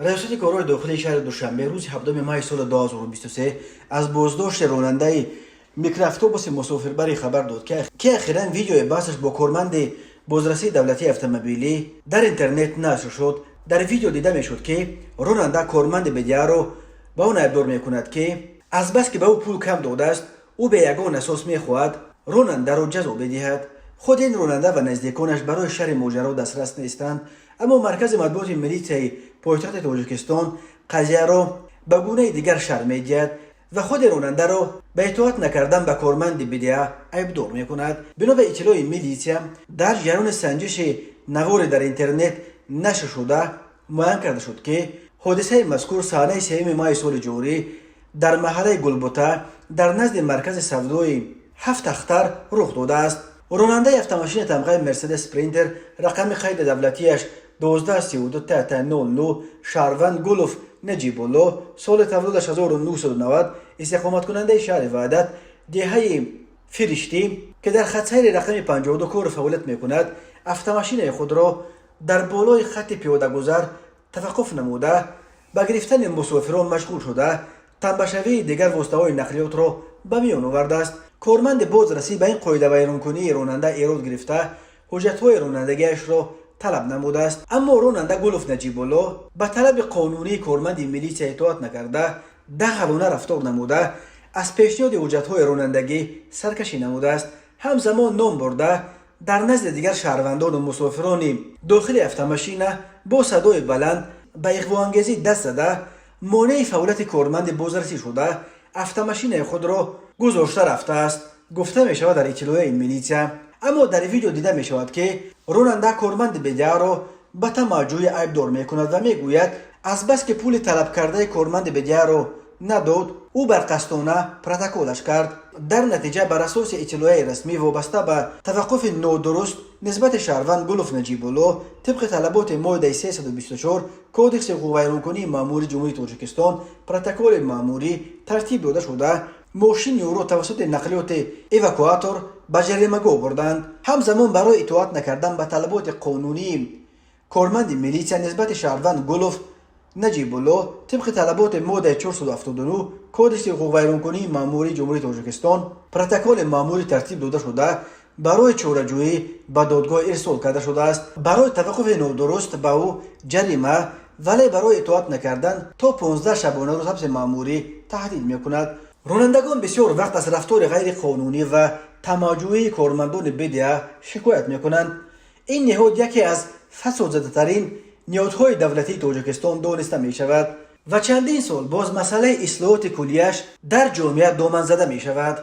ریاست کارهای داخلی شهر دوشنبه روز 7 ماه سال 2023 از بازداشت راننده میکرواتوبوس مسافربری خبر داد که اخیراً ویدیو بحثش با کارمند بازرسی دولتی اتومبیلی در اینترنت نشر شد. در ویدیو دیده میشد که راننده کارمند بدیه را با اون ابدار میکند که از بس که به او پول کم داده است او به یگان اساس میخواهد راننده را جزا بدهد. خود این راننده و نزدیکانش برای شرح ماجرا دسترس نیستند، اما مرکز مطبوعات ملیتی پایتخت تاجیکستان قضیه را به گونه دیگر شرح میدهد و خود راننده را به اطاعت نکردن به کارمند بدیه ابدار میکند. بنا به اطلاع میلیسیا در جریان سنجش نوار در اینترنت نشر شده معین کرده شد که حادثه مذکور صحنه 3 ماه سال جاری در محله گلبوته در نزد مرکز سودای 7 اختر رخ داده است. راننده اتومبیل تمغه مرسدس اسپرینتر رقم قید دولتیش 1232 شهروند گلوف نجیبولو سال تولدش 1990 استقامت کننده شهر وحدت دهه فرشتی که در خط سیر رقم 52 کار فعالیت میکند اتومبیل خود را در بالای خط پیاده گذر توقف نموده به گرفتن مسافران مشغول شده تنبشوی دیگر واسطه‌های نقلیات را به میان آورده است. کارمند بازرسی به این قاعده ویرانکنی راننده ایراد گرفته حجت‌های رانندگیش را طلب نموده است، اما راننده گلوف نجیبولو به طلب قانونی کارمند ملیتی اطاعت نکرده دخلانه رفتار نموده از پیشنهاد حجت‌های رانندگی سرکشی نموده است. همزمان نام برده در نزد دیگر شهروندان و مسافران داخل اتومبیل با صدای بلند به اغواانگیزی دست زده مانع فعالیت کارمند بازرسی شده اتومبیل خود را گذاشته رفته است گفته می شود در اطلاع این ملیتیا. اما در ویدیو دیده می شود که راننده کارمند بدیه را به تماجوی ابدار می کند و می گوید از بس که پول طلب کرده کارمند بدیه را نداد او برقصدانه پروتکلش کرد. در نتیجه بر اساس اطلاع رسمی وابسته به توقف نادرست نسبت شهروند گلوف نجیبولو طبق طلبات ماده 324 کودکس حقوق ویرانکنی ماموری جمهوری تاجیکستان پروتکل ماموری ترتیب داده شده ماشین او را توسط نقلیات ایواکواتور به جریمه بردند. همزمان برای اطاعت نکردن به طلبات قانونی کارمند ملیتیا نسبت شهروند گلوف نجیبولو طبق طلبات ماده 479 کودکس حقوق ویرانکنی ماموری جمهوری تاجیکستان پروتکل ماموری ترتیب داده شده برای چاره‌جویی به دادگاه ارسال کرده شده است. برای توقف نادرست به او جریمه ولی برای اطاعت نکردن تا 15 شبانه روز حبس ماموری تهدید میکند. رانندگان بسیار وقت از رفتار غیر قانونی و تماجوی کارمندان بدیه شکایت میکنند. این نهاد یکی از فسادزده‌ترین نهادهای دولتی تاجیکستان دانسته می شود و چندین سال باز مسئله اصلاحات کلیه‌اش در جامعه دامن زده می شود.